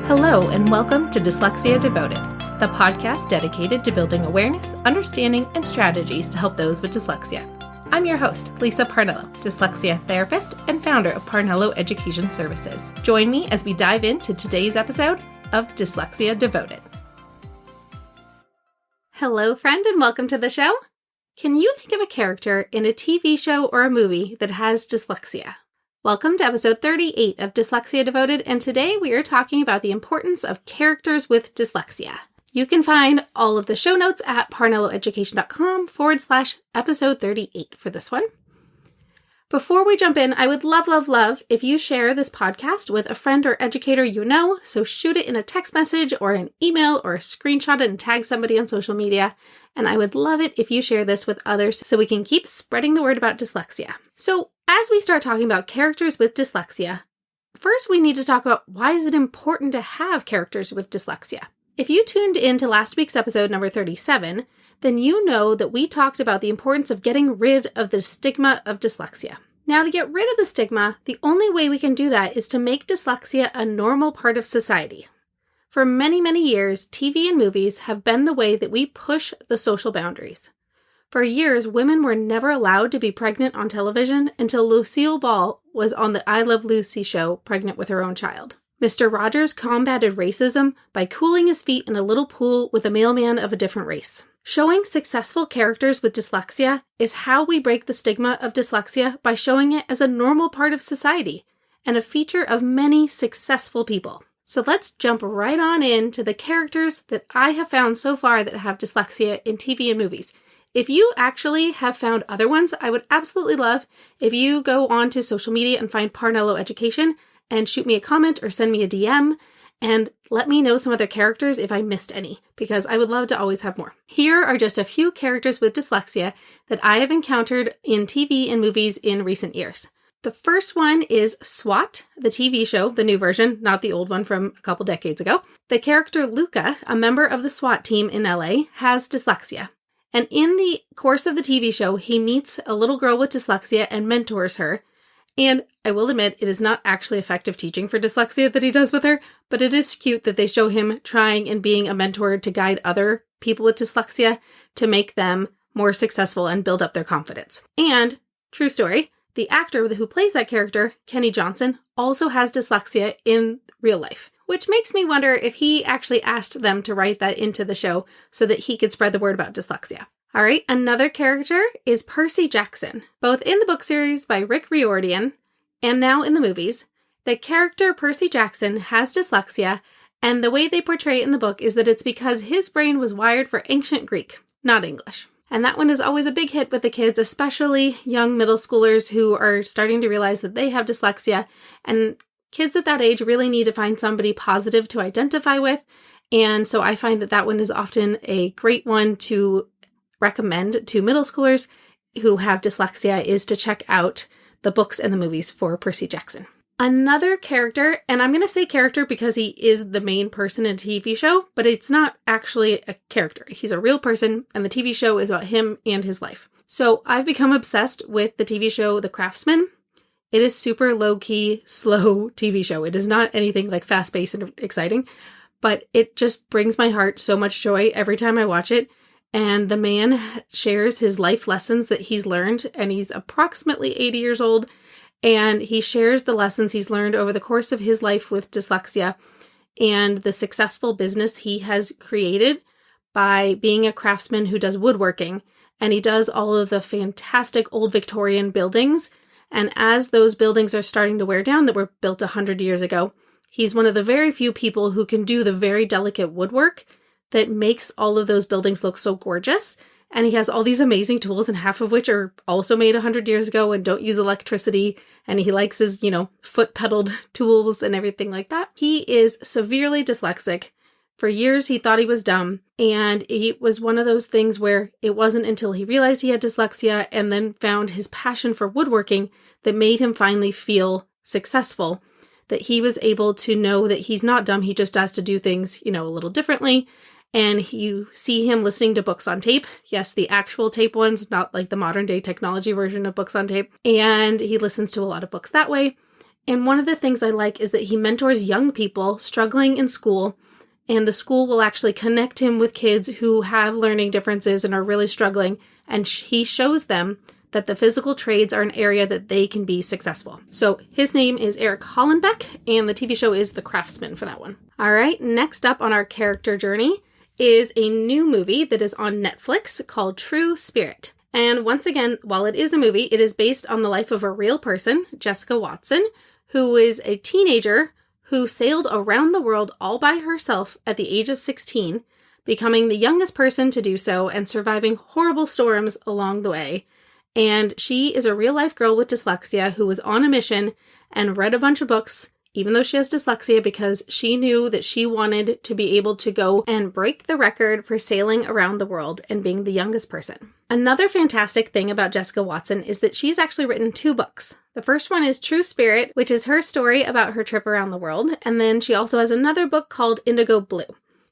Hello, and welcome to Dyslexia Devoted, the podcast dedicated to building awareness, understanding, and strategies to help those with dyslexia. I'm your host, Lisa Parnello, dyslexia therapist and founder of Parnello Education Services. Join me as we dive into today's episode of Dyslexia Devoted. Hello, friend, and welcome to the show. Can you think of a character in a TV show or a movie that has dyslexia? Welcome to episode 38 of Dyslexia Devoted, and today we are talking about the importance of characters with dyslexia. You can find all of the show notes at parnelloeducation.com/episode 38 for this one. Before we jump in, I would love if you share this podcast with a friend or educator you know, so shoot it in a text message or an email or screenshot it and tag somebody on social media. And I would love it if you share this with others so we can keep spreading the word about dyslexia. So as we start talking about characters with dyslexia, first we need to talk about why is it important to have characters with dyslexia. If you tuned into last week's episode number 37, then you know that we talked about the importance of getting rid of the stigma of dyslexia. Now, to get rid of the stigma, the only way we can do that is to make dyslexia a normal part of society. For many years, TV and movies have been the way that we push the social boundaries. For years, women were never allowed to be pregnant on television until Lucille Ball was on the I Love Lucy show pregnant with her own child. Mr. Rogers combated racism by cooling his feet in a little pool with a mailman of a different race. Showing successful characters with dyslexia is how we break the stigma of dyslexia by showing it as a normal part of society and a feature of many successful people. So let's jump right on into the characters that I have found so far that have dyslexia in TV and movies. If you actually have found other ones, I would absolutely love if you go on to social media and find Parnello Education and shoot me a comment or send me a DM and let me know some other characters if I missed any, because I would love to always have more. Here are just a few characters with dyslexia that I have encountered in TV and movies in recent years. The first one is SWAT, the TV show, the new version, not the old one from a couple decades ago. The character Luca, a member of the SWAT team in LA, has dyslexia. And in the course of the TV show, he meets a little girl with dyslexia and mentors her. And I will admit, it is not actually effective teaching for dyslexia that he does with her, but it is cute that they show him trying and being a mentor to guide other people with dyslexia to make them more successful and build up their confidence. And, true story, the actor who plays that character, Kenny Johnson, also has dyslexia in real life, which makes me wonder if he actually asked them to write that into the show so that he could spread the word about dyslexia. All right, another character is Percy Jackson. Both in the book series by Rick Riordan and now in the movies, the character Percy Jackson has dyslexia, and the way they portray it in the book is that it's because his brain was wired for ancient Greek, not English. And that one is always a big hit with the kids, especially young middle schoolers who are starting to realize that they have dyslexia. And kids at that age really need to find somebody positive to identify with. And so I find that that one is often a great one to recommend to middle schoolers who have dyslexia, is to check out the books and the movies for Percy Jackson. Another character, and I'm going to say character because he is the main person in a TV show, but it's not actually a character. He's a real person, and the TV show is about him and his life. So I've become obsessed with the TV show The Craftsman. It is super low-key, slow TV show. It is not anything like fast-paced and exciting, but it just brings my heart so much joy every time I watch it. And the man shares his life lessons that he's learned, and he's approximately 80 years old, and he shares the lessons he's learned over the course of his life with dyslexia and the successful business he has created by being a craftsman who does woodworking. And he does all of the fantastic old Victorian buildings. And as those buildings are starting to wear down that were built 100 years ago, he's one of the very few people who can do the very delicate woodwork that makes all of those buildings look so gorgeous. And he has all these amazing tools, and half of which are also made 100 years ago and don't use electricity. And he likes his, foot-pedaled tools and everything like that. He is severely dyslexic. For years, he thought he was dumb. And it was one of those things where it wasn't until he realized he had dyslexia and then found his passion for woodworking that made him finally feel successful, that he was able to know that he's not dumb. He just has to do things, a little differently. And you see him listening to books on tape. Yes, the actual tape ones, not like the modern day technology version of books on tape. And he listens to a lot of books that way. And one of the things I like is that he mentors young people struggling in school, and the school will actually connect him with kids who have learning differences and are really struggling, and he shows them that the physical trades are an area that they can be successful. So his name is Eric Hollenbeck, and the TV show is The Craftsman for that one. All right, next up on our character journey is a new movie that is on Netflix called True Spirit. And once again, while it is a movie, it is based on the life of a real person, Jessica Watson, who is a teenager who sailed around the world all by herself at the age of 16, becoming the youngest person to do so and surviving horrible storms along the way. And she is a real-life girl with dyslexia who was on a mission and read a bunch of books, even though she has dyslexia, because she knew that she wanted to be able to go and break the record for sailing around the world and being the youngest person. Another fantastic thing about Jessica Watson is that she's actually written 2 books. The first one is True Spirit, which is her story about her trip around the world, and then she also has another book called Indigo Blue.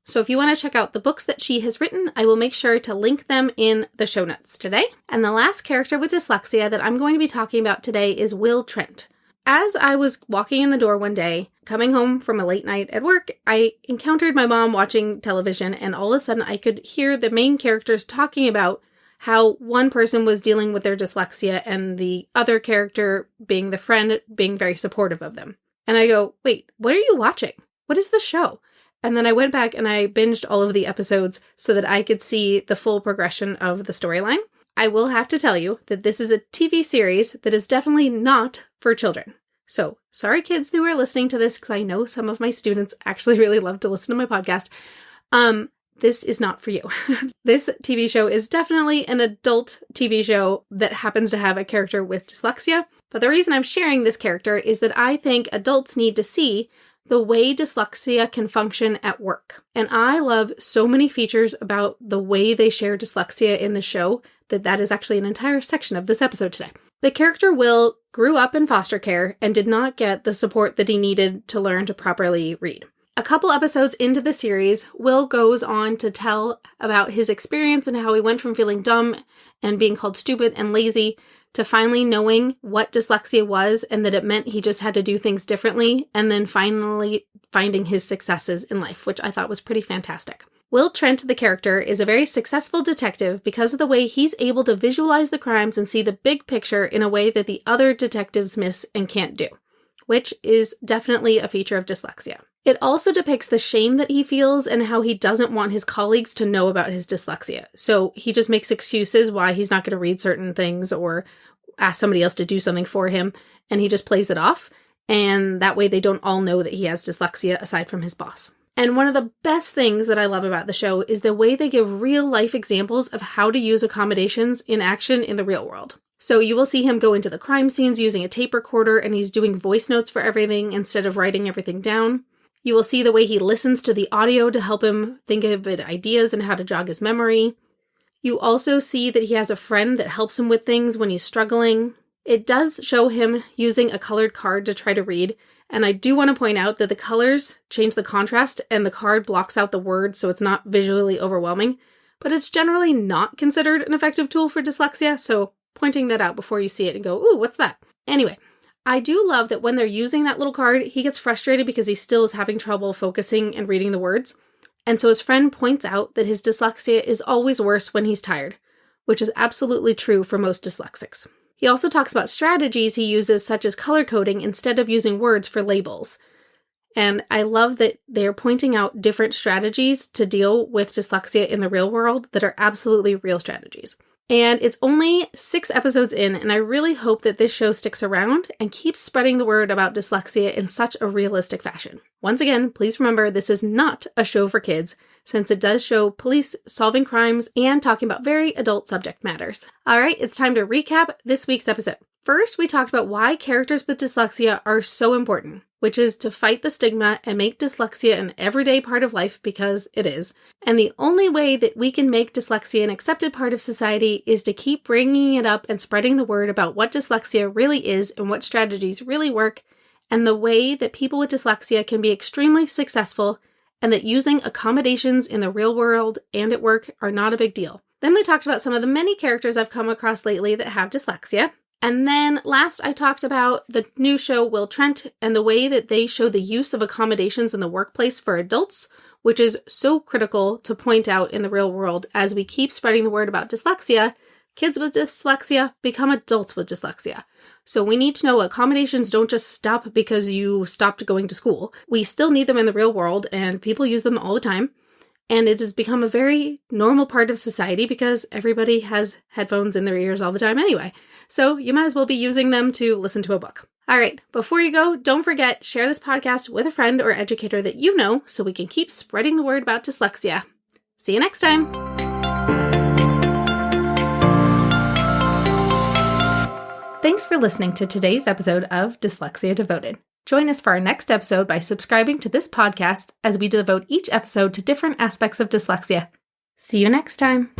So if you want to check out the books that she has written, I will make sure to link them in the show notes today. And the last character with dyslexia that I'm going to be talking about today is Will Trent. As I was walking in the door one day, coming home from a late night at work, I encountered my mom watching television, and all of a sudden I could hear the main characters talking about how one person was dealing with their dyslexia and the other character, being the friend, being very supportive of them. And I go, wait, what are you watching? What is the show? And then I went back and I binged all of the episodes so that I could see the full progression of the storyline. I will have to tell you that this is a TV series that is definitely not for children. So sorry kids who are listening to this, because I know some of my students actually really love to listen to my podcast. This is not for you. This TV show is definitely an adult TV show that happens to have a character with dyslexia. But the reason I'm sharing this character is that I think adults need to see the way dyslexia can function at work. And I love so many features about the way they share dyslexia in the show that is actually an entire section of this episode today. The character Will grew up in foster care and did not get the support that he needed to learn to properly read. A couple episodes into the series, Will goes on to tell about his experience and how he went from feeling dumb and being called stupid and lazy to finally knowing what dyslexia was and that it meant he just had to do things differently, and then finally finding his successes in life, which I thought was pretty fantastic. Will Trent, the character, is a very successful detective because of the way he's able to visualize the crimes and see the big picture in a way that the other detectives miss and can't do, which is definitely a feature of dyslexia. It also depicts the shame that he feels and how he doesn't want his colleagues to know about his dyslexia. So he just makes excuses why he's not going to read certain things or ask somebody else to do something for him, and he just plays it off. And that way they don't all know that he has dyslexia aside from his boss. And one of the best things that I love about the show is the way they give real life examples of how to use accommodations in action in the real world. So you will see him go into the crime scenes using a tape recorder, and he's doing voice notes for everything instead of writing everything down. You will see the way he listens to the audio to help him think of ideas and how to jog his memory. You also see that he has a friend that helps him with things when he's struggling. It does show him using a colored card to try to read, and I do want to point out that the colors change the contrast and the card blocks out the words so it's not visually overwhelming, but it's generally not considered an effective tool for dyslexia, so pointing that out before you see it and go, ooh, what's that? Anyway, I do love that when they're using that little card, he gets frustrated because he still is having trouble focusing and reading the words. And so his friend points out that his dyslexia is always worse when he's tired, which is absolutely true for most dyslexics. He also talks about strategies he uses, such as color coding instead of using words for labels. And I love that they're pointing out different strategies to deal with dyslexia in the real world that are absolutely real strategies. And it's only 6 episodes in, and I really hope that this show sticks around and keeps spreading the word about dyslexia in such a realistic fashion. Once again, please remember this is not a show for kids, since it does show police solving crimes and talking about very adult subject matters. All right, it's time to recap this week's episode. First, we talked about why characters with dyslexia are so important, which is to fight the stigma and make dyslexia an everyday part of life, because it is. And the only way that we can make dyslexia an accepted part of society is to keep bringing it up and spreading the word about what dyslexia really is and what strategies really work, and the way that people with dyslexia can be extremely successful, and that using accommodations in the real world and at work are not a big deal. Then we talked about some of the many characters I've come across lately that have dyslexia, And then last, I talked about the new show Will Trent and the way that they show the use of accommodations in the workplace for adults, which is so critical to point out in the real world as we keep spreading the word about dyslexia. Kids with dyslexia become adults with dyslexia. So we need to know accommodations don't just stop because you stopped going to school. We still need them in the real world, and people use them all the time. And it has become a very normal part of society because everybody has headphones in their ears all the time anyway. So you might as well be using them to listen to a book. All right, before you go, don't forget, share this podcast with a friend or educator that you know so we can keep spreading the word about dyslexia. See you next time. Thanks for listening to today's episode of Dyslexia Devoted. Join us for our next episode by subscribing to this podcast as we devote each episode to different aspects of dyslexia. See you next time.